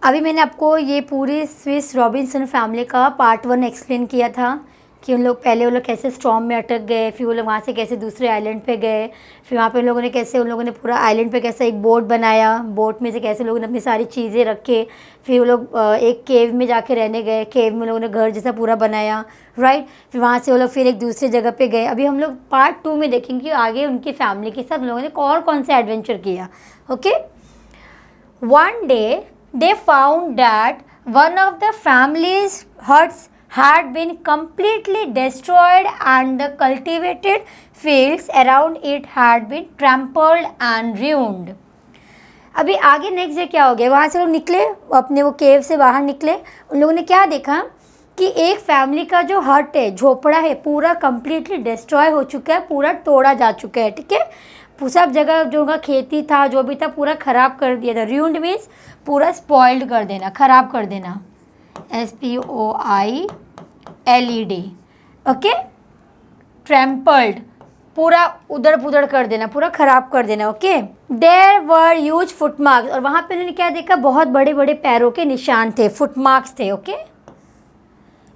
अभी मैंने आपको ये पूरी स्विस रॉबिन्सन फैमिली का पार्ट 1 एक्सप्लेन किया था कि उन लोग कैसे स्टॉर्म में अटक गए, फिर वो लोग वहाँ से कैसे दूसरे आइलैंड पे गए, फिर वहाँ पे उन लोगों ने पूरा आइलैंड पे कैसे एक बोट बनाया, बोट में से कैसे लोगों ने अपनी सारी चीज़ें रखे, फिर वो लोग एक केव में जाके रहने गए, केव में लोगों ने घर जैसा पूरा बनाया, राइट। फिर वहाँ से वो लोग फिर एक दूसरी जगह पे गए। अभी हम लोग पार्ट 2 में देखेंगे कि आगे उनकी फैमिली के साथ उन लोगों ने और कौन सा एडवेंचर किया। Okay, one day they found that one of the family's huts had been completely destroyed and the cultivated fields around it had been trampled and ruined. अभी आगे नेक्स्ट डे क्या हो गया, वहाँ से लोग निकले, अपने वो केव से बाहर निकले। उन लोगों ने क्या देखा कि एक फैमिली का जो हट है, झोपड़ा है, पूरा कंप्लीटली डिस्ट्रॉय हो चुका है, पूरा तोड़ा जा चुका है। ठीक है, सब जगह जो उनका खेती था, जो भी था, पूरा ख़राब कर दिया था। ruined मीन्स पूरा स्पॉइल्ड कर देना, ख़राब कर देना, SPOILED। ओके, ट्रैम्पल्ड पूरा उधड़ पुधड़ कर देना, पूरा ख़राब कर देना। Okay, there were huge footmarks, और वहाँ पे उन्होंने क्या देखा, बहुत बड़े बड़े पैरों के निशान थे, फुटमार्क्स थे। ओके,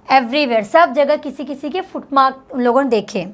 एवरीवेयर, सब जगह किसी किसी के फुटमार्क उन लोगों ने देखे।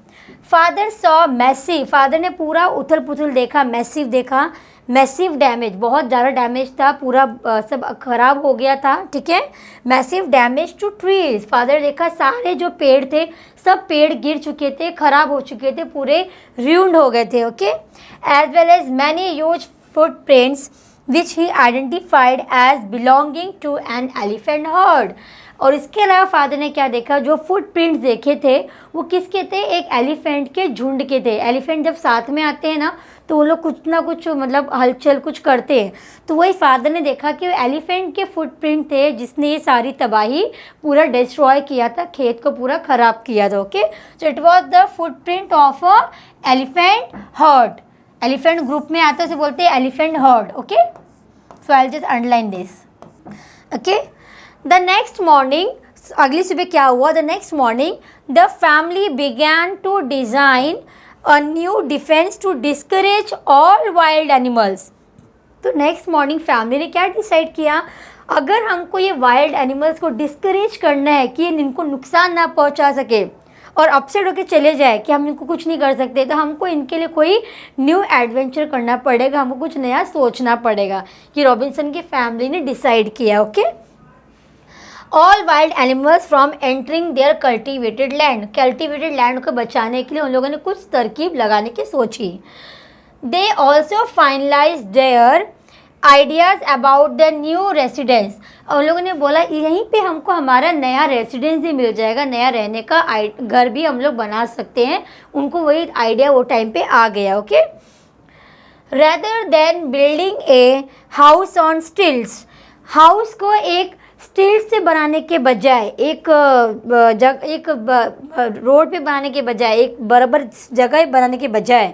फादर सॉ मैसिव, फादर ने पूरा उथल पुथल देखा, मैसिव देखा, मैसिव डैमेज, बहुत ज़्यादा डैमेज था, पूरा सब खराब हो गया था। ठीक है, massive damage to trees, father देखा सारे जो पेड़ थे, सब पेड़ गिर चुके थे, खराब हो चुके थे, पूरे ruined हो गए थे। Okay, as well as many huge footprints which he identified as belonging to an elephant herd. और इसके अलावा फादर ने क्या देखा, जो फुटप्रिंट्स देखे थे वो किसके थे, एक एलिफेंट के झुंड के थे। एलिफेंट जब साथ में आते हैं ना, तो वो लोग कुछ ना कुछ मतलब हलचल कुछ करते हैं, तो वही फादर ने देखा कि वो एलिफेंट के फुटप्रिंट थे जिसने ये सारी तबाही पूरा डिस्ट्रॉय किया था, खेत को पूरा ख़राब किया था। Okay, so it was the footprint of a elephant herd. Elephant group में आता है, उसे बोलते हैं elephant herd. Okay, so I will just underline this. Okay, the next morning, अगली सुबह क्या हुआ, the next morning the family began to design a new defence to discourage all wild animals. तो नेक्स्ट मॉर्निंग फैमिली ने क्या decide किया, अगर हमको ये वाइल्ड एनिमल्स को डिस्करेज करना है कि इनको नुकसान ना पहुंचा सके और अपसेट होकर चले जाए कि हम इनको कुछ नहीं कर सकते, तो हमको इनके लिए कोई न्यू एडवेंचर करना पड़ेगा, हमको कुछ नया सोचना पड़ेगा। कि रॉबिन्सन की फैमिली ने डिसाइड किया। Okay, all wild animals from entering their cultivated land, cultivated land को बचाने के लिए उन लोगों ने कुछ तरकीब लगाने की सोची। They also finalize their ideas about the new residence, और उन लोगों ने बोला यहीं पे हमको हमारा नया रेसिडेंस भी मिल जाएगा, नया रहने का घर भी हम लोग बना सकते हैं। उनको वही आइडिया वो टाइम पे आ गया। Okay, rather than building a house on stills, house को एक स्टील से बनाने के बजाय, एक रोड पे बनाने के बजाय, एक बराबर जगह बनाने के बजाय,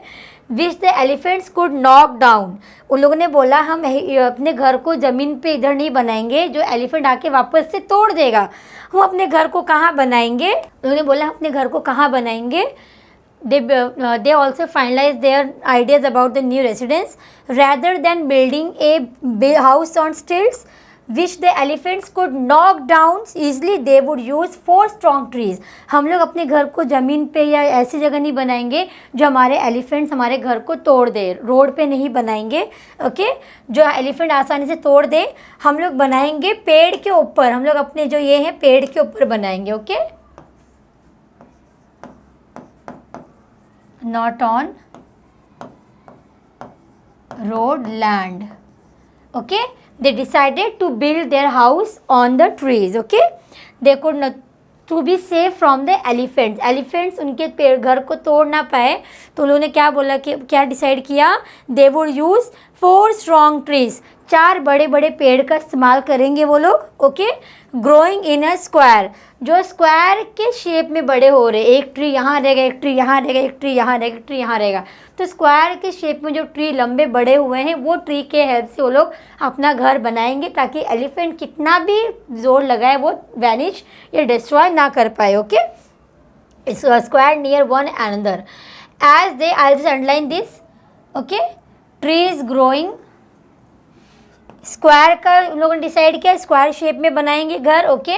which the elephants could knock down, उन लोगों ने बोला हम अपने घर को ज़मीन पे इधर नहीं बनाएंगे जो एलिफेंट आके वापस से तोड़ देगा, हम अपने घर को कहाँ बनाएंगे। उन्होंने बोला अपने घर को कहाँ बनाएंगे। They also finalized their ideas about the new residence. Rather than building a house on stilts which the elephants could knock down easily, they would use 4 strong trees. हम लोग अपने घर को ज़मीन पे या ऐसी जगह नहीं बनाएंगे जो हमारे एलिफेंट्स हमारे घर को तोड़ दे, रोड पे नहीं बनाएंगे। ओके, जो एलिफेंट आसानी से तोड़ दे, हम लोग बनाएंगे पेड़ के ऊपर, हम लोग अपने जो ये हैं पेड़ के ऊपर बनाएंगे। Okay, not on road land. Okay, they decided to build their house on the trees. Okay, they could not to be safe from the elephants. Elephants उनके पेड़ घर को तोड़ ना पाए, तो उन्होंने क्या बोला कि क्या डिसाइड किया, they would use 4 strong trees, 4 बड़े बड़े पेड़ का इस्तेमाल करेंगे वो लोग। Okay, growing in a square, जो स्क्वायर के शेप में बड़े हो रहे, एक ट्री यहाँ रहेगा, एक ट्री यहाँ रहेगा, एक ट्री यहाँ रहेगा, एक ट्री यहाँ रहेगा, तो स्क्वायर के शेप में जो ट्री लंबे बड़े हुए हैं वो ट्री के हेल्प से वो लोग अपना घर बनाएंगे ताकि एलिफेंट कितना भी जोर लगाए वो वैनिश या डिस्ट्रॉय ना कर पाए। Okay, square near one another as they, I just underline this. Okay, trees growing square का उन लोगों ने डिसाइड किया, स्क्वायर शेप में बनाएंगे घर, okay.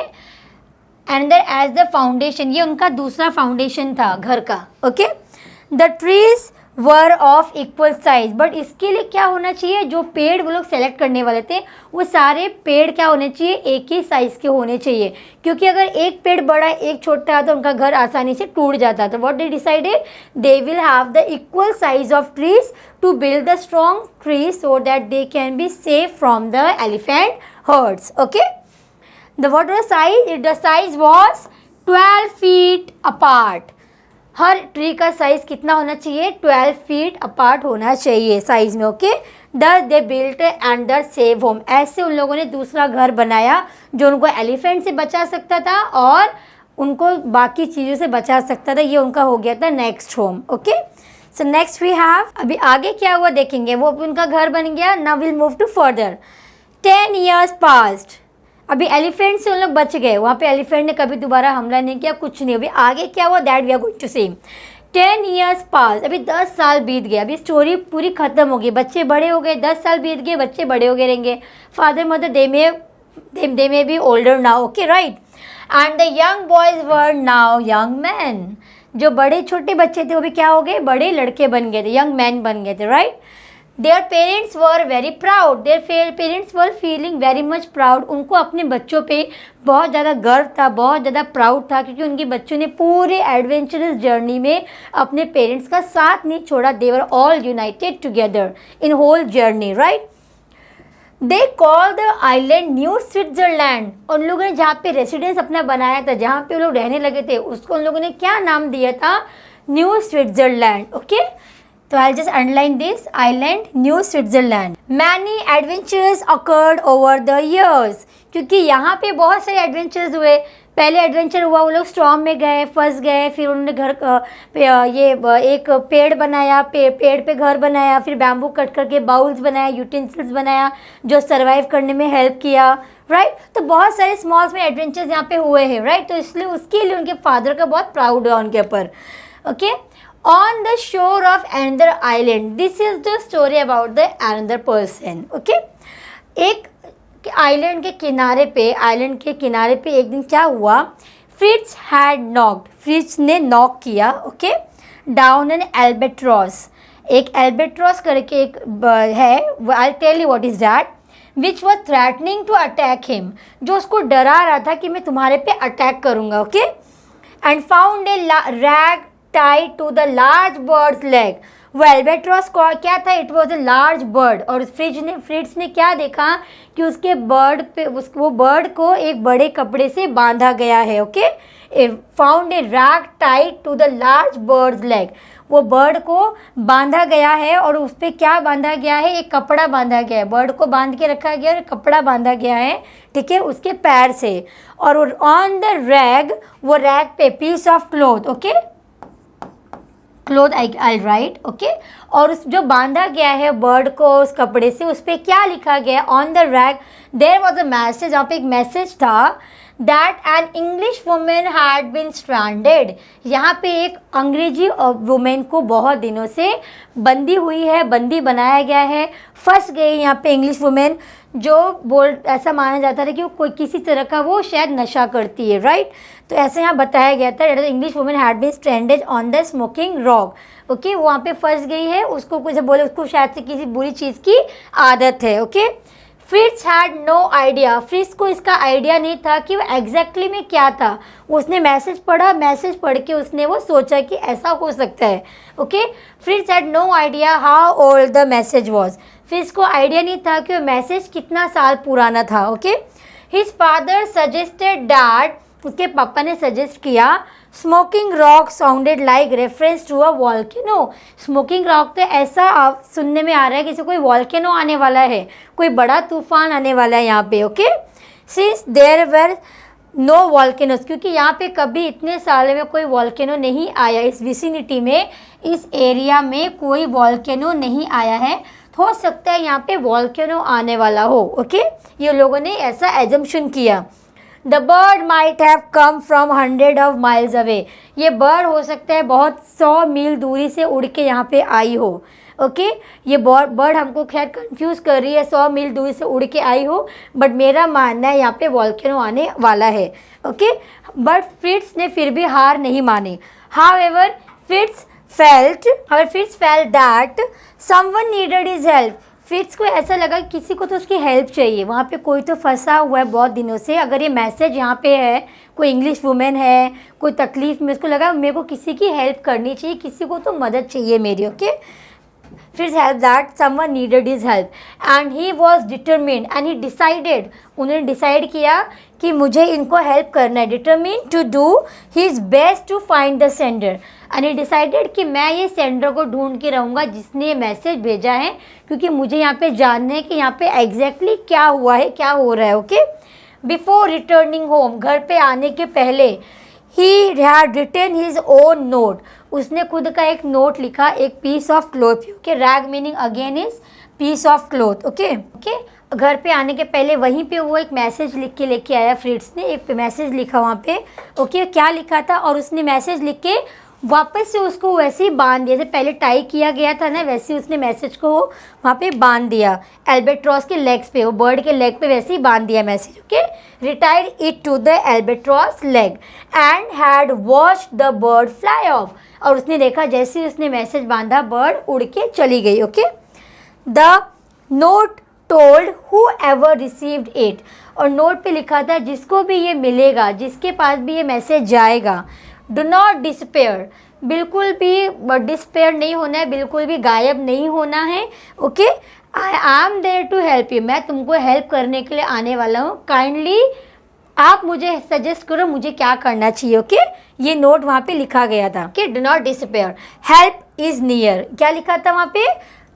And there as the foundation, ये उनका दूसरा फाउंडेशन था घर का, okay. The trees were of equal size, but इसके लिए क्या होना चाहिए, जो पेड़ वो लोग सेलेक्ट करने वाले थे वो सारे पेड़ क्या होने चाहिए, एक ही साइज़ के होने चाहिए, क्योंकि अगर एक पेड़ बड़ा एक छोटा है तो उनका घर आसानी से टूट जाता। तो what they decided, they will have the equal size of trees to build the strong trees so that they can be safe from the elephant herds, okay. The what was size, the size was 12 feet apart. हर tree का size कितना होना चाहिए, 12 feet apart होना चाहिए size में, okay. दस they built and the save home, ऐसे उन लोगों ने दूसरा घर बनाया जो उनको एलिफेंट से बचा सकता था और उनको बाकी चीज़ों से बचा सकता था। ये उनका हो गया था next home, okay. So next we have, अभी आगे क्या हुआ देखेंगे, वो उनका घर बन गया। Now will move to further. 10 years past, अभी एलिफेंट से उन लोग बच गए, वहाँ पे एलिफेंट ने कभी दोबारा हमला नहीं किया, कुछ नहीं। अभी आगे क्या हुआ, that we are going to see. 10 years pass, अभी 10 साल बीत गए, अभी स्टोरी पूरी खत्म हो गई, बच्चे बड़े हो गए, 10 साल बीत गए, बच्चे बड़े हो गए रहेंगे। Father mother they may be older now, okay right. And the young boys were now young man, जो बड़े छोटे बच्चे थे वो भी क्या हो गए, बड़े लड़के बन गए थे, यंग मैन बन गए थे, right. Their parents were very proud. Their parents were feeling very much proud. उनको अपने बच्चों पे बहुत ज़्यादा गर्व था, बहुत ज़्यादा प्राउड था, क्योंकि उनके बच्चों ने पूरे एडवेंचरस जर्नी में अपने पेरेंट्स का साथ नहीं छोड़ा। They were all united together in whole journey, right? They called the island new Switzerland. उन लोगों ने जहाँ पे रेसिडेंस अपना बनाया था, जहाँ पे वो लोग रहने लगे थे, उसको उन लोगों ने क्या नाम दिया था, न्यू स्विट्जरलैंड, ओके। तो I just underline this, island New Switzerland. Many adventures occurred over the years, क्योंकि यहाँ पे बहुत सारे एडवेंचर्स हुए। पहले एडवेंचर हुआ, वो लोग स्टॉर्म में गए, फंस गए, फिर उन्होंने एक पेड़ बनाया, पेड़ पे घर बनाया, फिर बैम्बू कट करके बाउल्स बनाया, यूटेंसिल्स बनाया जो सर्वाइव करने में हेल्प किया, राइट। तो बहुत सारे स्मॉल स्मॉल एडवेंचर्स यहाँ पे हुए हैं, राइट। तो इसलिए उसके लिए उनके फादर का बहुत प्राउड है उनके ऊपर, okay. On the shore of another island, this is the story about the another person, okay? एक आइलैंड के किनारे पे एक दिन क्या हुआ, फ्रिट्ज हैड नॉक्ड, फ्रिट्ज ने नॉक किया, ओके, डाउन एन एल्बेट्रॉस, एक एल्बेट्रॉस करके एक है, I tell you what is that, which was threatening to attack him, जो उसको डरा रहा था कि मैं तुम्हारे पे अटैक करूँगा, okay. And found a rag tied to the large bird's leg, वो एल्बेट्रॉस को क्या था, it was a large bird, और फ्रिट्ज ने क्या देखा कि उसके बर्ड पे वो बर्ड को एक बड़े कपड़े से बांधा गया है, okay. Found a rag tied to the large bird's leg, वो बर्ड को बांधा गया है और उस पर क्या बांधा गया है, एक कपड़ा बांधा गया है, बर्ड को बांध के रखा गया और कपड़ा बांधा गया है, ठीक है, उसके पैर से। और ऑन द रैग, वो रैग पे piece of cloth, okay, cloth I write, okay. और उस जो बांधा गया है बर्ड को उस कपड़े से, उस पर क्या लिखा गया, on the rag there was a message, वहाँ पे एक मैसेज था, that an English women had been stranded, यहाँ पे एक अंग्रेजी वुमेन को बहुत दिनों से बंदी हुई है, बंदी बनाया गया है, फंस गई यहाँ पे इंग्लिश वुमेन, जो ऐसा माना जाता था कि वो कोई किसी तरह का वो शायद नशा करती है, राइट। तो ऐसे यहाँ बताया गया था, English women had been stranded on the smoking rock, okay, वो वहाँ पे फंस गई है, उसको कुछ बोले, उसको शायद से किसी बुरी चीज़ की आदत है, okay. Fritz had no idea, Fritz को इसका आइडिया नहीं था कि वो एग्जैक्टली में क्या था। उसने मैसेज पढ़ा, मैसेज पढ़ के उसने वो सोचा कि ऐसा हो सकता है, okay. Fritz had no idea how old the message was, Fritz को आइडिया नहीं था कि वो मैसेज कितना साल पुराना था, okay. His father suggested that, उसके पापा ने सजेस्ट किया, smoking rock sounded like reference to a volcano, smoking rock तो ऐसा सुनने में आ रहा है कि कोई वॉल्केनो आने वाला है, कोई बड़ा तूफान आने वाला है यहाँ पे, okay. Since there were no volcanoes, क्योंकि यहाँ पे कभी इतने सालों में कोई वॉल्केनो नहीं आया, इस विसिनिटी में, इस एरिया में कोई वॉल्केनो नहीं आया है, हो सकता है यहाँ पे वॉल्केनो आने वाला हो, ओके। ये लोगों ने ऐसा एजम्पशन किया। The bird might have come from 100 of miles away, ये बर्ड हो सकता है बहुत 100 मील दूरी से उड़ के यहाँ पे आई हो, ओके। ये बर्ड हमको खैर कंफ्यूज कर रही है, 100 मील दूरी से उड़ के आई हो, बट मेरा मानना है यहाँ पे वॉल्केनो आने वाला है। ओके, बट फ्रिट्ज ने फिर भी हार नहीं मानी। However Fritz felt that someone needed his help. Fritz को ऐसा लगा कि किसी को तो उसकी हेल्प चाहिए, वहाँ पे कोई तो फंसा हुआ है बहुत दिनों से। अगर ये मैसेज यहाँ पे है, कोई इंग्लिश वुमेन है, कोई तकलीफ में, उसको लगा मेरे को किसी की हेल्प करनी चाहिए, किसी को तो मदद चाहिए मेरी। Okay, Fritz helped that someone needed his help and he was determined and he decided, उन्होंने डिसाइड किया कि मुझे इनको हेल्प करना है। determined to do his best to find the sender and he decided कि मैं ये सेंडर को ढूंढ के रहूँगा जिसने ये मैसेज भेजा है, क्योंकि मुझे यहाँ पे जानना है कि यहाँ पे एग्जैक्टली क्या हुआ है, क्या हो रहा है। ओके, बिफोर रिटर्निंग होम, घर पे आने के पहले, he had written his own note, उसने खुद का एक नोट लिखा, एक piece of cloth. Okay, rag meaning again is piece of cloth. Okay, घर पे आने के पहले वहीं पे वो एक मैसेज लिख के लेके आया। फ्रिट्ज ने एक मैसेज लिखा वहाँ पे। ओके, क्या लिखा था, और उसने मैसेज लिख के वापस से उसको वैसे ही बांध दिया, जैसे पहले टाई किया गया था ना, वैसे ही उसने मैसेज को वहाँ पे बांध दिया एल्बेट्रॉस के लेग्स पे, वो बर्ड के लेग पे वैसे ही बांध दिया message. Okay, retired it to the albatross leg and had watched the bird fly off, और उसने देखा जैसे ही उसने मैसेज बांधा बर्ड उड़ के चली गई। Okay, the note told who ever received it, और नोट पे लिखा था जिसको भी ये मिलेगा, जिसके पास भी ये मैसेज जाएगा, डू नॉट डिस्पेयर, बिल्कुल भी डिस्पेयर नहीं होना है, बिल्कुल भी गायब नहीं होना है। Okay, I am there to help you, मैं तुमको हेल्प करने के लिए आने वाला हूँ। काइंडली आप मुझे सजेस्ट करो मुझे क्या करना चाहिए। ओके, ये नोट वहाँ पे लिखा गया था कि do not despair, help is near. क्या लिखा था वहाँ पे,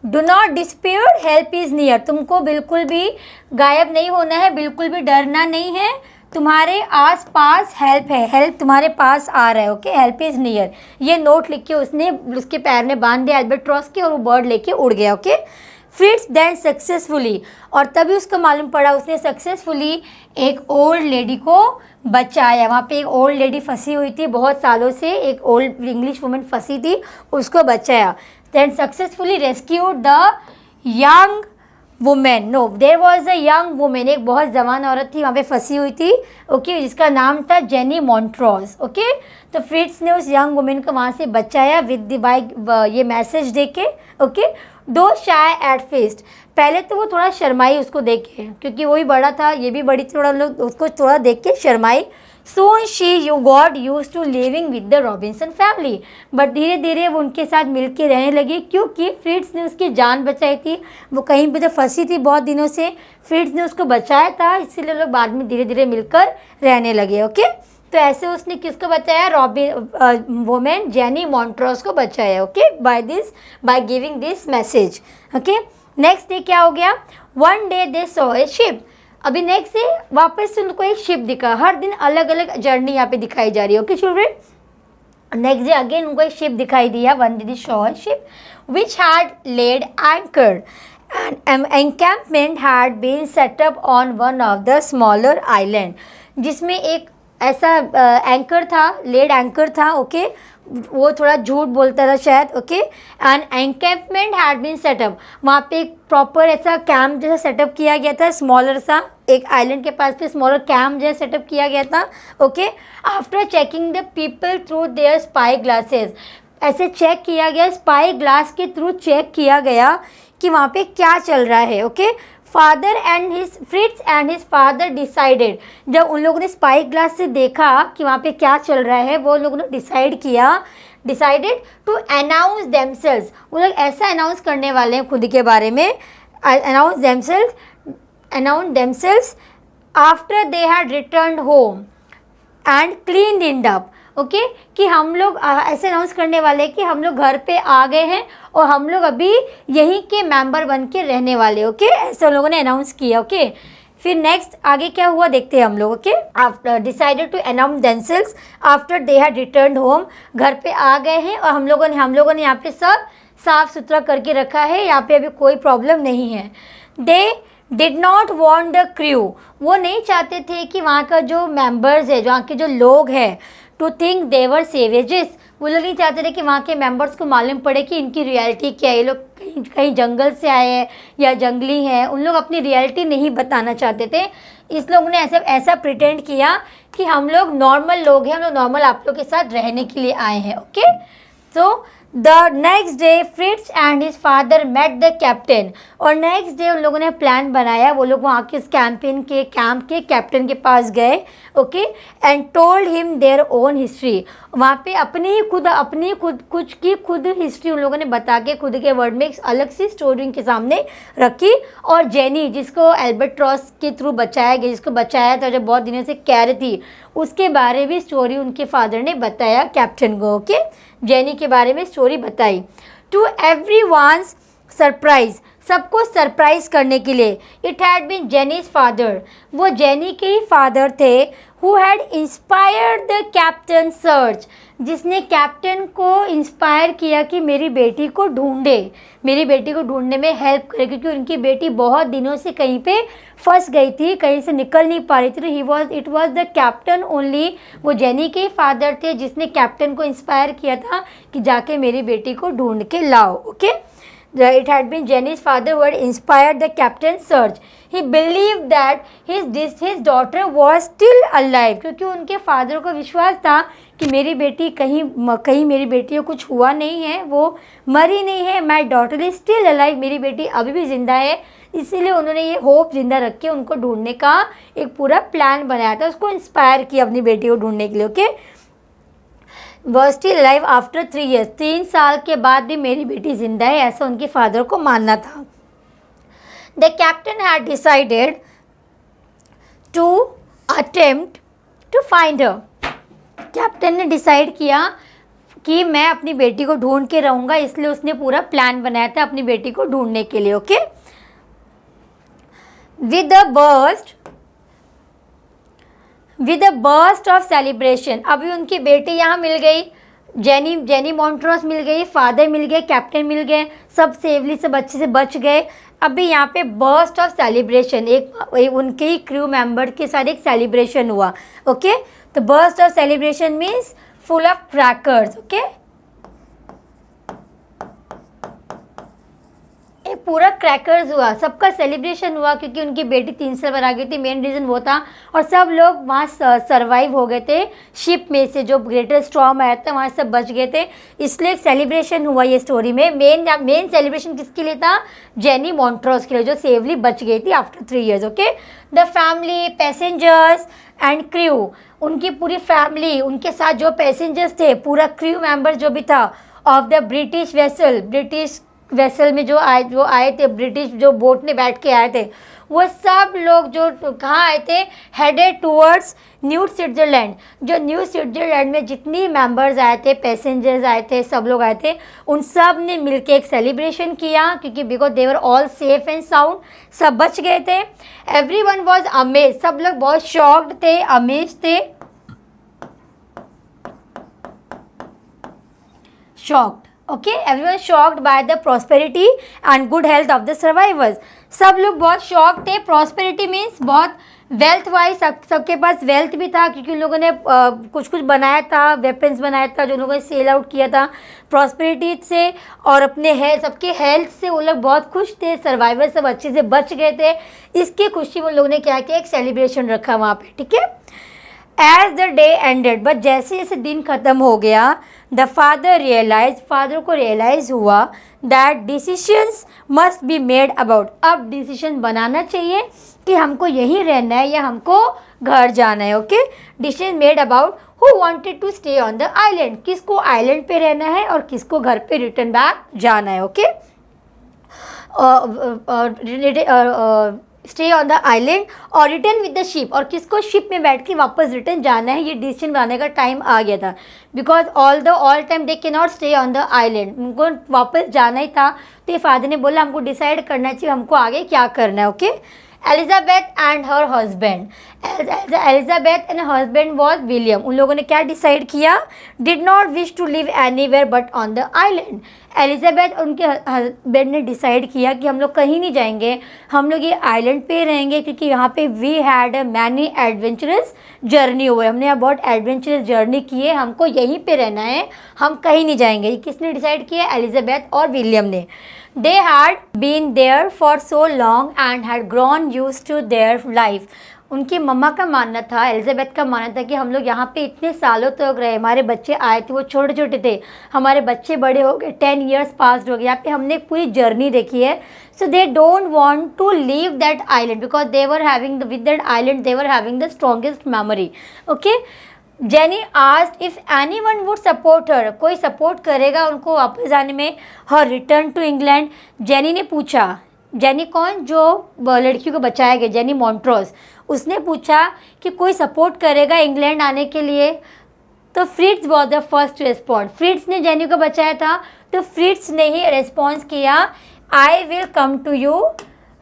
do not despair, help is near, तुमको बिल्कुल भी गायब नहीं होना है, बिल्कुल भी डरना नहीं है, तुम्हारे आस पास हेल्प है, हेल्प तुम्हारे पास आ रहा है। ओके, हेल्प इज़ नियर, ये नोट लिख के उसने उसके पैर में बांध दिया एल्बेट्रॉस के, और वो बर्ड लेके उड़ गया। ओके, फ्रिट्ज देन सक्सेसफुली, और तभी उसको मालूम पड़ा उसने सक्सेसफुली एक ओल्ड लेडी को बचाया। वहाँ पे एक ओल्ड लेडी फंसी हुई थी बहुत सालों से, एक ओल्ड इंग्लिश वुमेन फंसी थी, उसको बचाया। Then successfully rescued the young women, no there was a young women, एक बहुत जवान औरत थी वहाँ पे फंसी हुई थी। ओके, जिसका नाम था जेनी मॉन्ट्रोस। ओके, तो फ्रिट्ज ने उस यंग वुमेन को वहाँ से बचाया विद द बाय ये मैसेज दे के। ओके, दो शाय एट फर्स्ट, पहले तो वो थोड़ा शर्माई उसको देख के, क्योंकि वही बड़ा था, ये भी बड़ी, थोड़ा लोग उसको थोड़ा देख के शर्माई। Soon she you got used to living with the Robinson family, but धीरे धीरे वो उनके साथ मिल के रहने लगी, क्योंकि फ्रिट्ज ने उसकी जान बचाई थी। वो कहीं पे तो फंसी थी बहुत दिनों से, फ्रिट्ज ने उसको बचाया था, इसीलिए लोग बाद में धीरे धीरे मिलकर रहने लगे। ओके, तो ऐसे उसने किसको बचाया, वुमेन जेनी मॉन्ट्रोस को बचाया। Okay, by giving this message. Okay, next day क्या हो गया, one day they saw a ship, अभी नेक्स्ट डे वापस से उनको एक शिप दिखा। हर दिन अलग अलग जर्नी यहाँ पे दिखाई जा रही है। Okay children, next day again उनको एक शिप दिखाई दिया, one day they saw a ship which had laid anchor and encampment had been set up on one of the smaller island, जिसमें एक ऐसा एंकर था, लेड एंकर था। Okay, वो थोड़ा झूठ बोलता था शायद। Okay, and encampment had been set up, वहाँ पे एक प्रॉपर ऐसा कैंप जैसा सेटअप किया गया था, स्मॉलर सा एक आइलैंड के पास पे स्मॉलर कैंप जैसा सेटअप किया गया था। Okay, after checking the people through their spy glasses, ऐसे चेक किया गया, स्पाई ग्लास के थ्रू चेक किया गया कि वहाँ पे क्या चल रहा है। Okay, father and his Fritz and his father decided, जब उन लोगों ने स्पाई ग्लास से देखा कि वहाँ पे क्या चल रहा है, वो लोगों ने डिसाइडेड टू अनाउंस देमसेल्स, वो लोग ऐसा अनाउंस करने वाले हैं खुद के बारे में, announce themselves after they had returned home and clean it up. Okay, कि हम लोग ऐसे अनाउंस करने वाले हैं कि हम लोग घर पे आ गए हैं और हम लोग अभी यहीं के मेंबर बन के रहने वाले। ओके, ऐसे उन लोगों ने अनाउंस किया। ओके, फिर नेक्स्ट आगे क्या हुआ देखते हैं हम लोग। Okay, after decided to announce themselves after they had returned home, घर पे आ गए हैं और हम लोगों ने यहाँ पे सब साफ़ सुथरा करके रखा है, यहाँ पे अभी कोई प्रॉब्लम नहीं है। They did not want the crew, वो नहीं चाहते थे कि वहाँ का जो मेंबर्स है, वहाँ के जो लोग हैं, टू थिंक देवर सेवेजेस, वो लोग नहीं चाहते थे कि वहाँ के मेंबर्स को मालूम पड़े कि इनकी रियलिटी क्या है, ये लोग कहीं कहीं जंगल से आए हैं या जंगली हैं, उन लोग अपनी रियलिटी नहीं बताना चाहते थे। इस लोगों ने ऐसा प्रिटेंड किया कि हम लोग नॉर्मल लोग हैं, हम लोग नॉर्मल आप लोग के साथ रहने के लिए आए हैं। Okay, so the next day Fritz and his father met the captain, और नेक्स्ट डे उन लोगों ने प्लान बनाया, वो लोग वहाँ के इस कैंप के कैप्टन के पास गए। Okay, and told him their own history, वहाँ पे अपनी खुद हिस्ट्री उन लोगों ने बता के खुद के वर्ड में एक अलग सी स्टोरी उनके सामने रखी। और जेनी, जिसको एल्बर्ट्रॉस के थ्रू बचाया गया, जिसको बचाया था जो बहुत दिनों से कैद थी, उसके बारे में स्टोरी उनके फादर ने बताया कैप्टन को। ओके, जेनी के बारे में स्टोरी बताई। टू एवरीवन्स सरप्राइज, सबको सरप्राइज करने के लिए, इट हैड बीन जेनीज फादर, वो जेनी के ही फादर थे, who had inspired the captain search, जिसने कैप्टन को इंस्पायर किया कि मेरी बेटी को ढूंढे, मेरी बेटी को ढूंढने में हेल्प करे, क्योंकि उनकी बेटी बहुत दिनों से कहीं पे फंस गई थी, कहीं से निकल नहीं पा रही थी। It was the captain only, वो जेनी के फादर थे जिसने कैप्टन को इंस्पायर किया था कि जाके मेरी बेटी को ढूंढ के लाओ। Okay, it had been Jenny's father who had inspired the captain's search. He believed that his daughter was still alive, क्योंकि उनके फादर को विश्वास था कि मेरी बेटी कहीं मेरी बेटी को कुछ हुआ नहीं है, वो मरी नहीं है। My daughter is still alive, मेरी बेटी अभी भी जिंदा है। इसीलिए उन्होंने ये होप जिंदा रख के उनको ढूंढने का एक पूरा प्लान बनाया था, उसको इंस्पायर किया अपनी बेटी को ढूंढने के लिए। Okay, was still alive after 3 years, 3 साल के बाद भी मेरी बेटी जिंदा है, ऐसा उनके फादर को मानना था। The captain had decided to attempt to find her, captain ने डिसाइड किया कि मैं अपनी बेटी को ढूंढ के रहूँगा, इसलिए उसने पूरा प्लान बनाया था अपनी बेटी को ढूंढने के लिए। Okay, with a burst of celebration, अभी उनकी बेटी यहाँ मिल गई, जेनी मॉन्ट्रोस मिल गई, फादर मिल गए, कैप्टन मिल गए, सब सेवली सब अच्छे से बच गए। अभी यहाँ पे बर्स्ट ऑफ सेलिब्रेशन, एक उनके ही क्रू मेंबर के साथ एक सेलिब्रेशन हुआ। ओके, तो burst of celebration means full of crackers. Okay, एक पूरा क्रैकर्स हुआ, सबका सेलिब्रेशन हुआ, क्योंकि उनकी बेटी 3 साल बाद आ गई थी, मेन रीज़न वो था। और सब लोग वहाँ सर्वाइव हो गए थे, शिप में से जो ग्रेटर स्टॉर्म आया था वहाँ सब बच गए थे, इसलिए एक सेलिब्रेशन हुआ ये स्टोरी में। मेन सेलिब्रेशन किसके लिए था? जेनी मॉन्ट्रोस के लिए, जो सेवली बच गई थी after 3 years। Okay, the family, passengers and crew, उनकी पूरी फैमिली, उनके साथ जो पैसेंजर्स थे, पूरा क्रू मेंबर जो भी था ऑफ द ब्रिटिश वेसल में जो आए थे, ब्रिटिश जो बोट में बैठ के आए थे, वो सब लोग जो कहाँ आए थे, हेडेड टूवर्ड्स न्यू स्विट्ज़रलैंड। जो न्यू स्विट्ज़रलैंड में जितनी मेंबर्स आए थे, पैसेंजर्स आए थे, सब लोग आए थे, उन सब ने मिलके एक सेलिब्रेशन किया, क्योंकि because they were all safe and sound, सब बच गए थे। एवरीवन वाज अमेज, सब लोग बहुत शॉक्ड थे, अमेज थे, shocked. Okay, everyone shocked by the prosperity and good health of the survivors. सब लोग बहुत शॉक्ड थे। प्रॉस्पेरिटी मीन्स बहुत वेल्थ वाइज, सबके पास वेल्थ भी था, क्योंकि उन लोगों ने कुछ बनाया था, वेपन्स बनाया था जो उन लोगों ने सेल आउट किया था। प्रॉस्पेरिटी से और अपने सबके हेल्थ से वो लोग बहुत खुश थे, सर्वाइवर सब अच्छे से बच गए थे। इसकी खुशी में उन लोगों ने क्या किया, एक सेलिब्रेशन रखा वहाँ पे। ठीक है, as the day ended, but जैसे जैसे दिन ख़त्म हो गया, द फादर को रियलाइज़ हुआ that decisions must be made about, अब डिसीजन बनाना चाहिए कि हमको यहीं रहना है या हमको घर जाना है। Okay, decision made about who wanted to stay on the island, किसको आइलैंड पे रहना है और किसको घर पे रिटर्न बैक जाना है। Okay, stay on the island और रिटर्न विद द शिप, और किसको शिप में बैठ के वापस रिटर्न जाना है। ये डिसीजन बनाने का टाइम आ गया था, because all time they can not stay on the island, उनको वापस जाना ही था। तो ये फादर ने बोला हमको डिसाइड करना चाहिए हमको आगे क्या करना है। Okay, Elizabeth and her husband, Elizabeth and husband was William, उन लोगों ने क्या डिसाइड किया, did not wish to live anywhere but on the island. Elizabeth और उनके हस्बैंड ने डिसाइड किया कि हम लोग कहीं नहीं जाएंगे, हम लोग ये आइलैंड पे रहेंगे, क्योंकि यहाँ पे we had many adventurous journey हुए, हमने यहाँ बहुत एडवेंचरस जर्नी की है, हमको यहीं पे रहना है, हम कहीं नहीं जाएंगे। ये किसने डिसाइड किया, एलिजाबेथ और विलियम ने। They had been there for so long and had grown use to their life. उनकी मम्मा का मानना था, एलिजाबेथ का मानना था कि हम लोग यहाँ पे इतने सालों तक रहे, हमारे बच्चे आए थे वो छोटे छोटे थे, हमारे बच्चे बड़े हो गए, 10 years पास हो गए, यहाँ पे हमने एक पूरी जर्नी देखी है। So they don't want to leave that island because they were having with that island they were having the strongest memory. Okay, Jenny asked if anyone would support her, कोई सपोर्ट करेगा उनको वापस जाने में, her return to England. Jenny ने पूछा, jenny कौन, जो लड़कियों को बचाया गया, जेनी मॉन्ट्रोस, उसने पूछा कि कोई सपोर्ट करेगा इंग्लैंड आने के लिए। तो Fritz was the first respond, Fritz ने जेनी को बचाया था, तो फ्रिट्ज ने ही रिस्पॉन्स किया, I will come to you,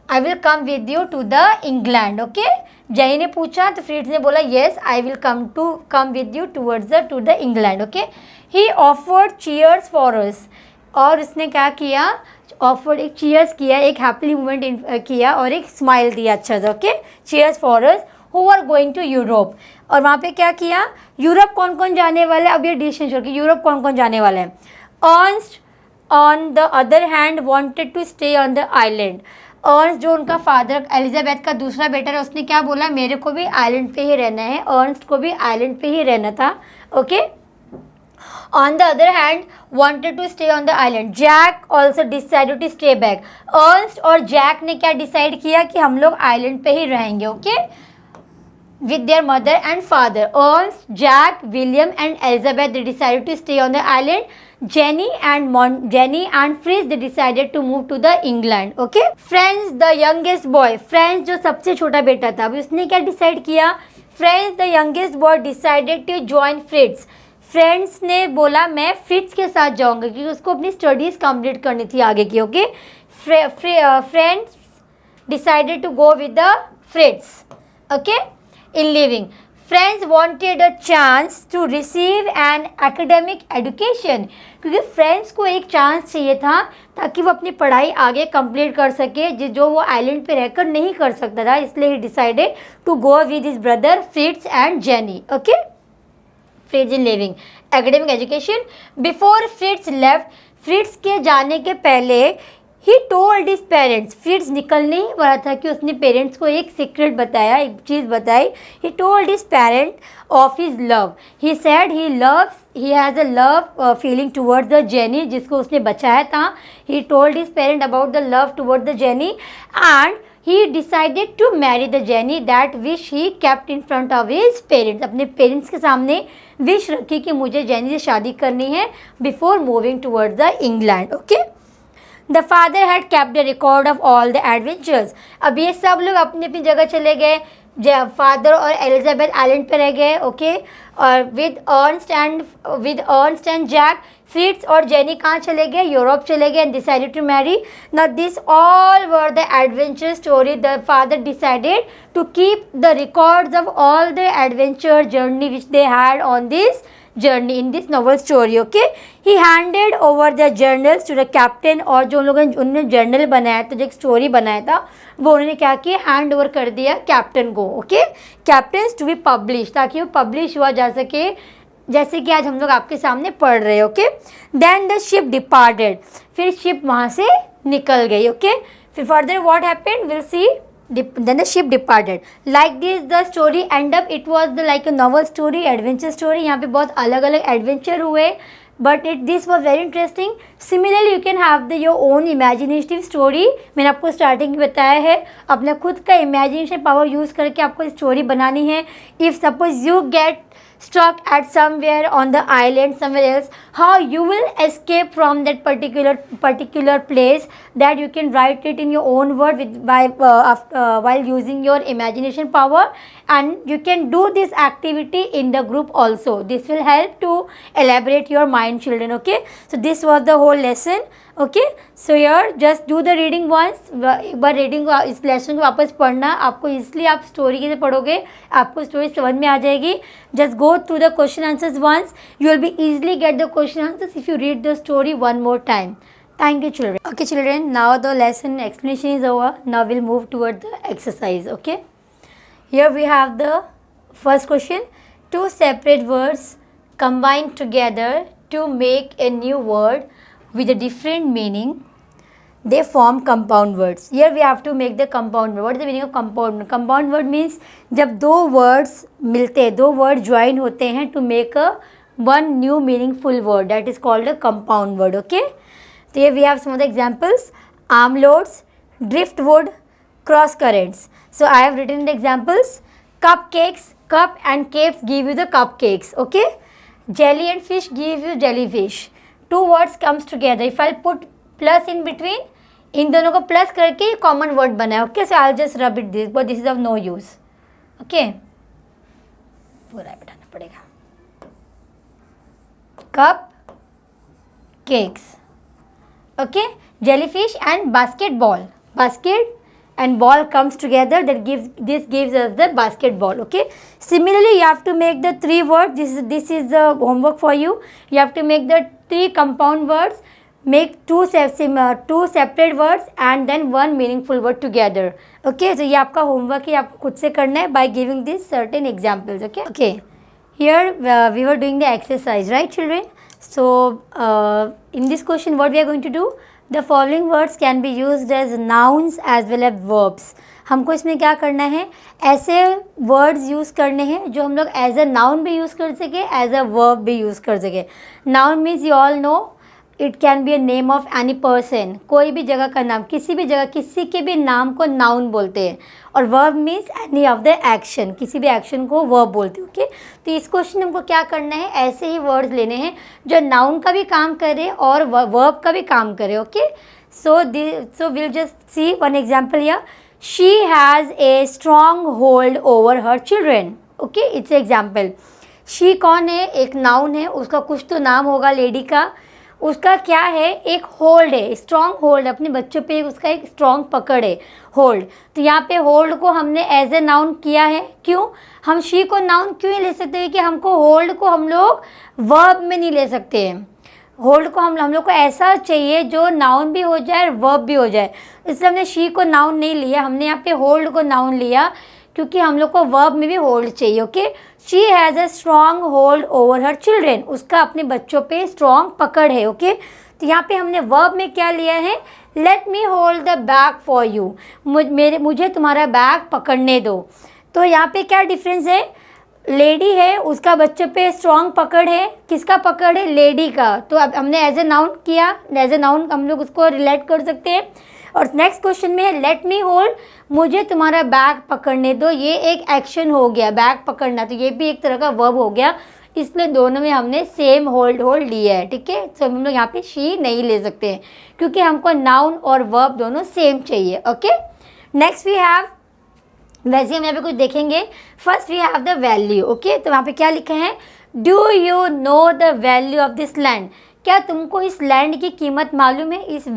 I will come with you to the England. Okay, Jenny ने पूछा तो फ्रिट्ज ने बोला yes I will come with you towards to the England. Okay, he offered cheers for us, और उसने क्या किया, offered, एक चीयर्स किया, एक हैप्पी मूवमेंट किया और एक स्माइल दिया अच्छा सा। Okay, cheers for us who are going to Europe. और वहाँ पे क्या किया, यूरोप कौन कौन जाने वाला है, अब ये डिसीजन छोड़ के यूरोप कौन कौन जाने वाला है। Ernst on the other hand wanted to stay on the island. Ernst जो उनका फादर एलिजाबेथ का दूसरा बेटा है, उसने क्या बोला, मेरे को भी आइलैंड पे ही रहना है, अर्न्स्ट को भी आइलैंड पे ही रहना था। Okay, on the other hand wanted to stay on the island. Jack also decided to stay back. Ernst और जैक ने क्या डिसाइड किया कि हम लोग आइलैंड पे ही रहेंगे। Okay, with their mother and father. Ernst, Jack, William and Elizabeth they decided to stay on the island. Jenny and Fritz they decided to move to the England. Okay, Franz the youngest boy, Franz जो सबसे छोटा बेटा था, अभी उसने क्या decide किया, Franz the youngest boy decided to join Fritz. Friends ने बोला मैं फ्रिट्ज के साथ जाऊंगा क्योंकि उसको अपनी स्टडीज़ कंप्लीट करनी थी आगे की। Okay, friends decided to go with the Fritz. Okay, in living friends wanted a chance to receive an academic education, क्योंकि फ्रेंड्स को एक चांस चाहिए था ताकि वो अपनी पढ़ाई आगे कंप्लीट कर सके जो वो आइलैंड पे रहकर नहीं कर सकता था, इसलिए he decided to go with his brother Fritz and Jenny. Okay, Fritz in living academic education. Before Fritz left, Fritz के जाने के पहले ही टोल्ड हिज पेरेंट्स, फ्रिट्ज निकलने ही वाला था कि उसने पेरेंट्स को एक सीक्रेट बताया, एक चीज़ बताई। ही told his parent of his love, he said he has a love feeling towards the jenny, जिसको उसने बचाया था। ही told his parent about the love towards the jenny and he decided to marry the Jenny, that wish he kept in front of his parents. अपने parents के सामने wish रखी कि मुझे जेनी से शादी करनी है before moving towards the England. Okay, the father had kept the record of all the adventures. अब ये सब लोग अपनी अपनी जगह चले गए, फादर और एलिजाबेथ आइलैंड पे रह गए। ओके, और with Ernst and Jack, Fritz और जेनी कहाँ चले गए, यूरोप चले गए and decided to marry. Now this all were the adventure story. The father decided to keep the records of all the adventure journey which they had on this journey in this novel story. Okay, he handed over the journals to the captain, और जो लोगों ने उन्होंने journal बनाया था, जो एक story बनाया था, वो उन्होंने क्या किया, हैंड ओवर कर दिया कैप्टन को। Okay, captains to be publish, ताकि वो पब्लिश हुआ जा सके, जैसे कि आज हम लोग आपके सामने पढ़ रहे हैं। Okay, then the ship departed, फिर शिप वहाँ से निकल गई। ओके, फिर further what happened will see. Then the ship departed. Like this the story end up. It was like a novel story, adventure story. यहाँ पे बहुत अलग अलग adventure हुए, but this was very interesting. Similarly you can have your own imaginative story. मैंने आपको starting में बताया है, अपना खुद का imagination power यूज़ करके आपको स्टोरी बनानी है. If suppose you get stuck at somewhere on the island somewhere else, how you will escape from that particular place, that you can write it in your own word while using your imagination power, and you can do this activity in the group also. This will help to elaborate your mind, children. Okay, so this was the whole whole lesson. Okay, so here just do the reading once. एक बार reading इस lesson को वापस पढ़ना, आपको इसलिए आप story कैसे पढ़ोगे, आपको स्टोरी समझ में आ जाएगी. Just go through the question answers once. You will be easily get the question answers if you read the story one more time. Thank you, children. Okay, children, now the lesson explanation is over. Now we'll move toward the exercise. Okay, here we have the first question. Two separate words combined together to make a new word with a different meaning. They form compound words. Here we have to make the compound word. What is the meaning of compound word? Compound word means जब दो words मिलते हैं, दो word join होते हैं to make a one new meaningful word. That is called a compound word. Okay. So here we have some of the examples. Arm loads, driftwood, cross currents. So I have written the examples. Cupcakes, cup and cakes give you the cupcakes. Okay. Jelly and fish give you jellyfish. Two words comes together. If I'll put plus in between, इन दोनों को plus करके common word बना है. Okay, so I just rub it this, but this is of no use. Okay, पूरा बिठाना पड़ेगा. Cup, cakes. Okay, jellyfish and basketball. Basket and ball comes together, that gives us the basketball. Okay, similarly you have to make the three words. This is the homework for you. You have to make the three compound words, make two separate words and then one meaningful word together. Okay, so ये आपका homework है, आपको खुद से करना है by giving these certain examples. Okay, here we were doing the exercise, right children? So in this question what we are going to do, the following words can be used as nouns as well as verbs. हमको इसमें क्या करना है, ऐसे words use करने हैं जो हम लोग एज अ नाउन भी यूज़ कर सके, एज अ वर्ब भी यूज़ कर सके. Noun means you all know it can be a name of any person. कोई भी जगह का नाम, किसी भी जगह किसी के भी नाम को नाउन बोलते हैं. और verb means any of the action, किसी भी एक्शन को वर्ब बोलते हैं. ओके, तो इस क्वेश्चन में हमको क्या करना है, ऐसे ही वर्ड्स लेने हैं जो नाउन का भी काम करे और वर्ब का भी काम करे. Okay, so will just see one example here. She has a strong hold over her children. Okay, it's example. She कौन है, एक नाउन है, उसका कुछ तो नाम होगा लेडी का. उसका क्या है, एक होल्ड है, स्ट्रॉन्ग होल्ड, अपने बच्चों पे उसका एक स्ट्रॉन्ग पकड़ है, होल्ड. तो यहाँ पे होल्ड को हमने एज ए नाउन किया है. क्यों, हम शी को नाउन क्यों नहीं ले सकते हैं कि हमको होल्ड को हम लोग वर्ब में नहीं ले सकते हैं. होल्ड को हम लोग को ऐसा चाहिए जो नाउन भी हो जाए और वर्ब भी हो जाए. इसलिए हमने शी को नाउन नहीं लिया, हमने यहाँ पे होल्ड को नाउन लिया क्योंकि हम लोग को वर्ब में भी होल्ड चाहिए. Okay, she has a strong hold over her children. उसका अपने बच्चों पे स्ट्रॉन्ग पकड़ है. ओके, तो यहाँ पे हमने वर्ब में क्या लिया है, let me hold the bag for you. मुझे तुम्हारा बैग पकड़ने दो. तो यहाँ पे क्या डिफरेंस है, लेडी है, उसका बच्चों पे स्ट्रॉन्ग पकड़ है. किसका पकड़ है, लेडी का. तो अब हमने एज ए नाउन किया, एज ए नाउन हम लोग उसको रिलेट कर सकते हैं. और नेक्स्ट क्वेश्चन में है लेट मी होल्ड, मुझे तुम्हारा बैग पकड़ने दो. ये एक एक्शन हो गया, बैग पकड़ना, तो ये भी एक तरह का वर्ब हो गया. इसलिए दोनों में हमने सेम होल्ड लिया है. ठीक है, तो हम लोग यहाँ पे शी नहीं ले सकते हैं क्योंकि हमको नाउन और वर्ब दोनों सेम चाहिए. ओके, नेक्स्ट वी हैव, वैसे हम यहाँ पे कुछ देखेंगे. First we have the value. Okay, तो वहाँ पे क्या लिखा है, do you know the value of this land. क्या तुमको इस लैंड की कीमत मालूम है, इस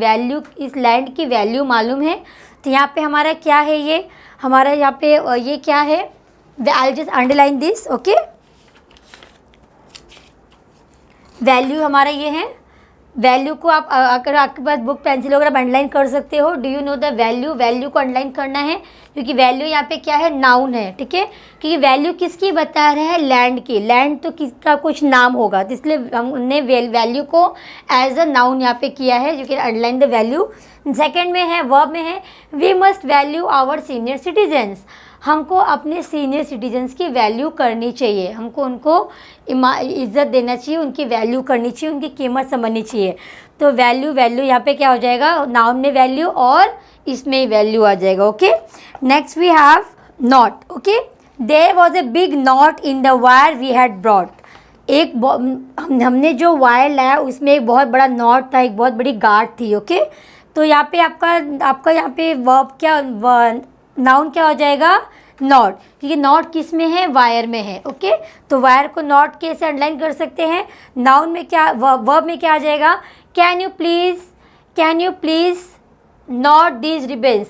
लैंड की वैल्यू मालूम है. तो यहाँ पे हमारा क्या है, ये हमारा यहाँ पे ये क्या है, I just underline this. Okay, value हमारा ये है. वैल्यू को आप अगर आपके पास बुक पेंसिल वगैरह अंडरलाइन कर सकते हो. Do you know the value, value को अंडरलाइन करना है क्योंकि वैल्यू यहाँ पे क्या है, नाउन है. ठीक है, क्योंकि वैल्यू किसकी बता रहा है, लैंड की. लैंड तो किसका कुछ नाम होगा, तो इसलिए हमने वैल्यू को एज अ नाउन यहाँ पे किया है. You can underline the value. Second में है, वर्ब में है, we must value our senior citizens. हमको अपने सीनियर सिटीजन्स की वैल्यू करनी चाहिए, हमको उनको इज़्ज़त देना चाहिए, उनकी वैल्यू करनी चाहिए, उनकी कीमत समझनी चाहिए. तो वैल्यू यहाँ पे क्या हो जाएगा, नाउन में वैल्यू और इसमें वैल्यू आ जाएगा. Okay, next we have knot. Okay, there was a big knot in the wire we had brought. हमने जो वायर लाया उसमें एक बहुत बड़ा नॉट था, एक बहुत बड़ी गांठ थी. ओके, तो यहाँ पे आपका यहाँ पे वर्ब क्या, नाउन क्या हो जाएगा, नॉट, क्योंकि नॉट किस में है, वायर में है। ओके, तो वायर को नॉट के से अंडरलाइन कर सकते हैं। नाउन में क्या, वर्ब में क्या आ जाएगा, can you please not these ribbons,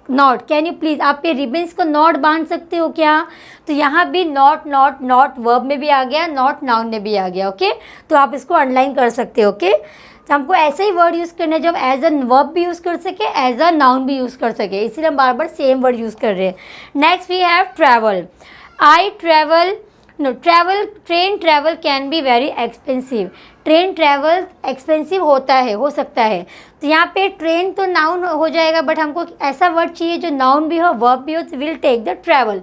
not, can you please, आप ये रिबन्स को नॉट बांध सकते हो क्या, तो यहाँ भी नॉट नॉट नॉट वर्ब में भी आ गया, नॉट नाउन में भी आ गया। ओके, तो आप इसको अंडरलाइन कर सकते हो। ओके, तो हमको ऐसे ही वर्ड यूज़ करना है जो हम एज अ वर्ब भी यूज़ कर सके, एज अ नाउन भी यूज़ कर सके, इसीलिए हम बार बार सेम वर्ड यूज़ कर रहे हैं। Next we have travel. I travel, no travel, train travel can be very expensive, train travel expensive होता है, हो सकता है। तो यहाँ पे ट्रेन तो नाउन हो जाएगा, बट हमको ऐसा वर्ड चाहिए जो नाउन भी हो, वर्ब भी हो, तो will take the travel.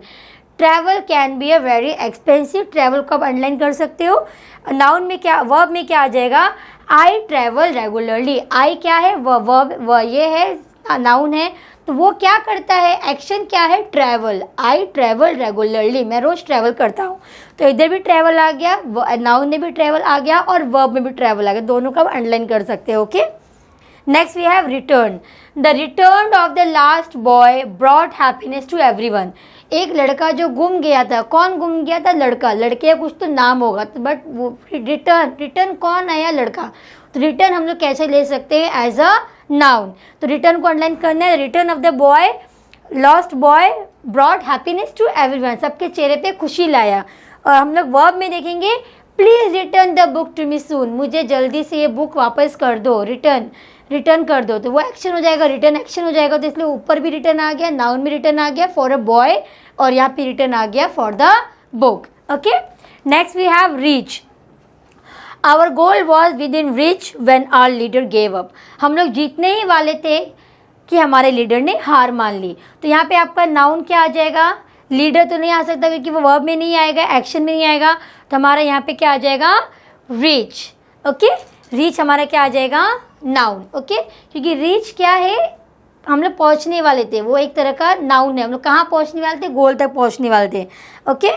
Travel can be a very expensive, travel को आप अंडरलाइन कर सकते हो। नाउन में क्या, वर्ब में क्या आ जाएगा, आई ट्रैवल रेगुलरली। आई क्या है, वर्ब, ये है नाउन है, तो वो क्या करता है, एक्शन क्या है, ट्रैवल। आई ट्रैवल रेगुलरली, मैं रोज़ ट्रैवल करता हूँ। तो इधर भी ट्रैवल आ गया, नाउन में भी ट्रैवल आ गया और वर्ब में भी ट्रैवल आ गया, दोनों का अंडरलाइन कर सकते हो। Okay, next we have return. The return of the last boy brought happiness to everyone. एक लड़का जो गुम गया था, कौन गुम गया था, लड़का, लड़के का कुछ तो नाम होगा, तो बट वो रिटर्न कौन आया, लड़का। तो रिटर्न हम लोग कैसे ले सकते हैं, एज अ नाउन। तो रिटर्न को अंडरलाइन करना है, return of the boy, lost boy brought happiness to everyone, सबके चेहरे पे खुशी लाया। और हम लोग वर्ब में देखेंगे, please return the book to me soon, मुझे जल्दी से ये बुक वापस कर दो, रिटर्न कर दो, तो वो एक्शन हो जाएगा, रिटर्न एक्शन हो जाएगा। तो इसलिए ऊपर भी रिटर्न आ गया, नाउन में रिटर्न आ गया फॉर अ बॉय, और यहाँ पे रिटर्न आ गया for the book. Okay, next we have reach. Our goal was within reach when our leader gave up. हम लोग जीतने ही वाले थे कि हमारे लीडर ने हार मान ली। तो यहाँ पे आपका नाउन क्या आ जाएगा, लीडर तो नहीं आ सकता क्योंकि वो वर्ब में नहीं आएगा, एक्शन में नहीं आएगा, तो हमारा यहाँ पे क्या आ जाएगा, रीच। ओके, रीच हमारा क्या आ जाएगा, नाउन। ओके, क्योंकि रीच क्या है, हम लोग पहुँचने वाले थे, वो एक तरह का नाउन है, हम लोग कहाँ पहुँचने वाले थे, गोल तक पहुँचने वाले थे। ओके,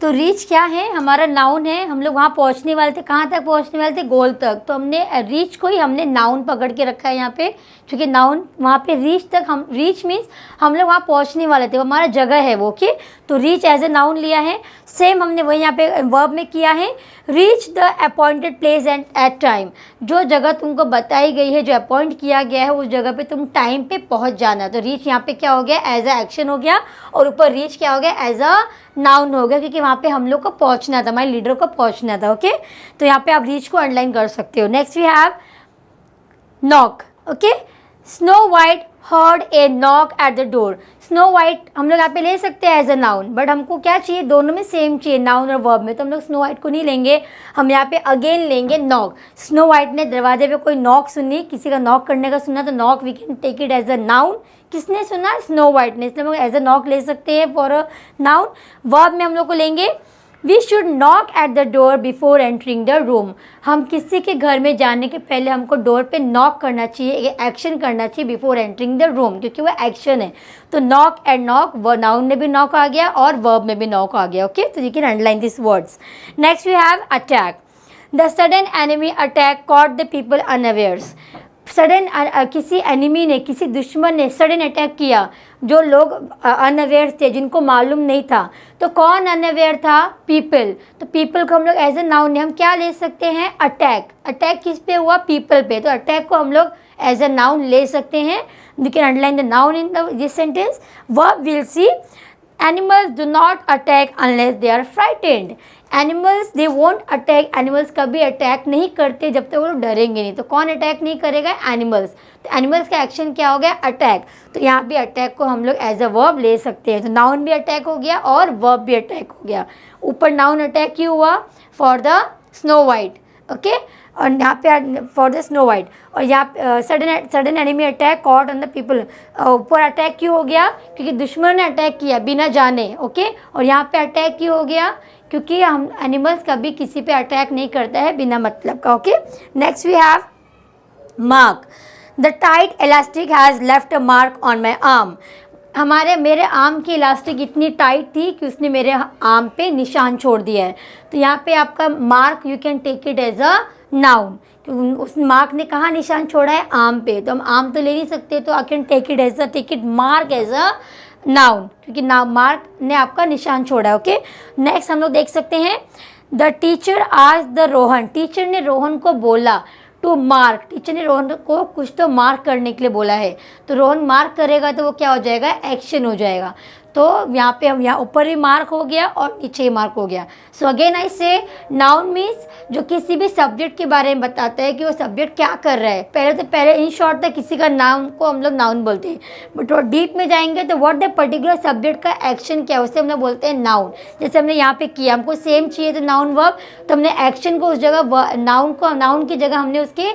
तो रीच क्या है, हमारा नाउन है, हम लोग वहाँ पहुँचने वाले थे, कहाँ तक पहुँचने वाले थे, गोल तक। तो हमने रीच को ही हमने नाउन पकड़ के रखा है यहाँ पे, क्योंकि नाउन वहाँ पे रीच तक, हम रीच मीन्स हम लोग वहाँ पहुँचने वाले थे, वो हमारा जगह है वो। ओके, तो रीच एज ए नाउन लिया है। सेम हमने वही यहाँ पे वर्ब में किया है, reach the appointed place and at time, जो जगह तुमको बताई गई है, जो अपॉइंट किया गया है, उस जगह पे तुम टाइम पे पहुँच जाना। तो रीच यहाँ पे क्या हो गया, एज अ एक्शन हो गया, और ऊपर रीच क्या हो गया, एज अ नाउन हो गया, क्योंकि वहाँ पे हम लोग को पहुँचना था, हमारे लीडर को पहुँचना था। ओके, तो यहाँ पे आप रीच को अंडरलाइन कर सकते हो। Next we have knock. Okay, Snow White heard a knock at the door. Snow White हम लोग यहाँ पे ले सकते हैं एज अ नाउन, बट हमको क्या चाहिए, दोनों में सेम चाहिए, नाउन और वर्ब में, तो हम लोग स्नो वाइट को नहीं लेंगे, हम यहाँ पे अगेन लेंगे नॉक। स्नो वाइट ने दरवाजे पे कोई नॉक सुनी, किसी का नॉक करने का सुना, तो knock we can take it as a noun. किसने सुना, स्नो वाइट ने, इसलिए हम लोग एज अ नॉक ले सकते हैं फॉर अ नाउन। वर्ब में हम लोग को लेंगे, we should knock at the door before entering the room. हम किसी के घर में जाने के पहले हमको डोर पे नॉक करना चाहिए, एक्शन करना चाहिए बिफोर एंटरिंग द रूम, क्योंकि वो एक्शन है। तो नॉक एंड नॉक, वो नाउन में भी नॉक आ गया और वर्ब में भी नॉक आ गया। ओके, तो you can underline this words. Next we have attack. The sudden enemy attack caught the people unawares. Sudden किसी एनिमी ने, किसी दुश्मन ने सडन अटैक किया, जो लोग अनअवेयर थे, जिनको मालूम नहीं था। तो कौन अनअवेयर था, पीपल। तो पीपल को हम लोग एज ए नाउन हम क्या ले सकते हैं, अटैक। अटैक किस पे हुआ, पीपल पे, तो अटैक को हम लोग एज ए नाउन ले सकते हैं। You can underline the noun in this sentence. Verb will see, animals do not attack unless they are frightened. Animals they won't attack, animals कभी अटैक नहीं करते जब तक वो लोग डरेंगे नहीं। तो कौन अटैक नहीं करेगा, एनिमल्स। तो एनिमल्स का एक्शन क्या हो गया, अटैक। तो यहाँ भी अटैक को हम लोग एज अ वर्ब ले सकते हैं। तो नाउन भी अटैक हो गया और वर्ब भी अटैक हो गया। ऊपर नाउन अटैक क्यों हुआ, for the snow white. Okay, और यहाँ पे फॉर द स्नो वाइट, और यहाँ sudden enemy attack caught on the people. ऊपर अटैक क्यों हो गया, क्योंकि दुश्मन ने अटैक किया बिना जाने। ओके, और यहाँ पे अटैक क्यों हो गया, क्योंकि हम एनिमल्स कभी किसी पे अटैक नहीं करता है बिना मतलब का। Okay, next we have mark. The tight elastic has left a mark on my arm. मेरे आर्म की इलास्टिक इतनी टाइट थी कि उसने मेरे आर्म पे निशान छोड़ दिया है। तो यहाँ पे आपका mark, you can take it as a noun, क्योंकि उस मार्क ने कहाँ निशान छोड़ा है, आर्म पे। तो हम आर्म तो ले नहीं सकते, तो I can take it mark as a noun, क्योंकि नाउन मार्क ने आपका निशान छोड़ा है। ओके, नेक्स्ट हम लोग देख सकते हैं द टीचर आज द रोहन, टीचर ने रोहन को बोला टू मार्क, टीचर ने रोहन को कुछ तो मार्क करने के लिए बोला है, तो रोहन मार्क करेगा तो वो क्या हो जाएगा, एक्शन हो जाएगा। तो यहाँ पे हम यहाँ ऊपर भी मार्क हो गया और नीचे मार्क हो गया। सो अगेन आई से नाउन मीन्स जो किसी भी सब्जेक्ट के बारे में बताता है कि वो सब्जेक्ट क्या कर रहा है। पहले इन शॉर्ट तक किसी का नाम को हम लोग नाउन बोलते हैं, बट वो डीप में जाएंगे तो व्हाट द पर्टिकुलर सब्जेक्ट का एक्शन क्या है उसे हम लोग बोलते हैं नाउन। जैसे हमने यहाँ पे किया, हमको सेम चाहिए तो नाउन वर्ब, तो हमने एक्शन को उस जगह नाउन की जगह हमने उसके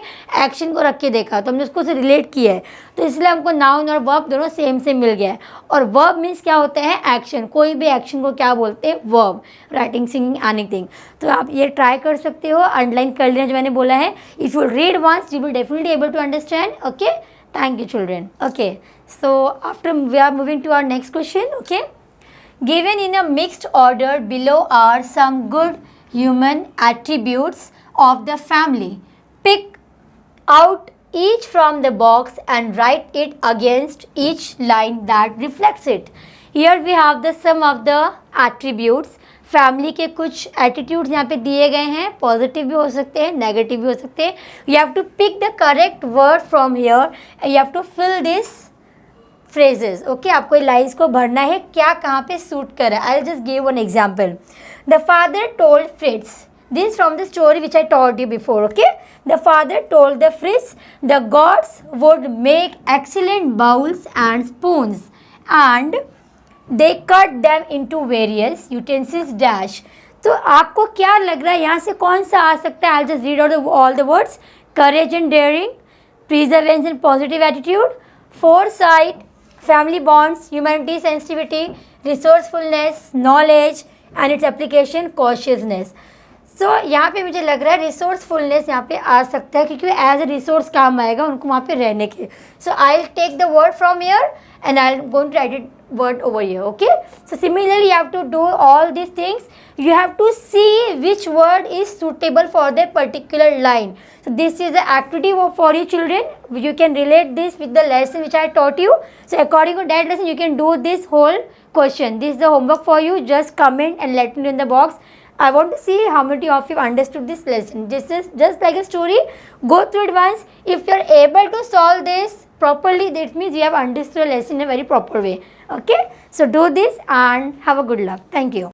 एक्शन को रख के देखा, तो हमने उसको रिलेट किया है, तो इसलिए हमको नाउन और वर्ब दोनों सेम से मिल गया है। और वर्ब मीन्स क्या होता है, एक्शन, कोई भी एक्शन को क्या बोलते हैं, वर्ब, राइटिंग, सिंगिंग, एनीथिंग। तो आप ये ट्राई कर सकते हो, अंडरलाइन कर लेना जो मैंने बोला है। If you read once you will definitely able to understand. Okay, thank you children. Okay, so after we are moving to our next question. Okay, given in a mixed order below are some good human attributes of the family. Pick out each from the box and write it against each line that reflects it. Here we have the sum of the attributes. Family के कुछ attitudes यहाँ पे दिए गए हैं, positive भी हो सकते हैं, नेगेटिव भी हो सकते हैं। You have to pick the correct word from here, you have to fill this phrases. Okay, आपको लाइन्स को भरना है, क्या कहाँ पे सूट कर रहा है। I just give one example. The father told फ्रिट्स, this from the story which I told you before. Okay, the father told the फ्रिट्स the gods would make excellent bowls and spoons and they cut them into various utensils dash. तो आपको क्या लग रहा है यहाँ से कौन सा आ सकता है? I just read out all the words. Courage and daring, perseverance and positive attitude, foresight, family bonds, humanity, sensitivity, resourcefulness, knowledge and its application, cautiousness. सो यहाँ पे मुझे लग रहा है रिसोर्सफुलनेस यहाँ पे आ सकता है, क्योंकि एज ए रिसोर्स काम आएगा उनको वहाँ पे रहने के। So I will take the word from here and I'm going to write it word over here. Okay, so similarly you have to do all these things. You have to see which word is suitable for the particular line. So this is the activity for you children. You can relate this with the lesson which I taught you. So according to that lesson you can do this whole question. This is the homework for you. Just comment and let me know in the box. I want to see how many of you understood this lesson. This is just like a story. Go through it once. If you are able to solve this properly, that means you have understood a lesson in a very proper way. Okay, so do this and have a good luck. Thank you.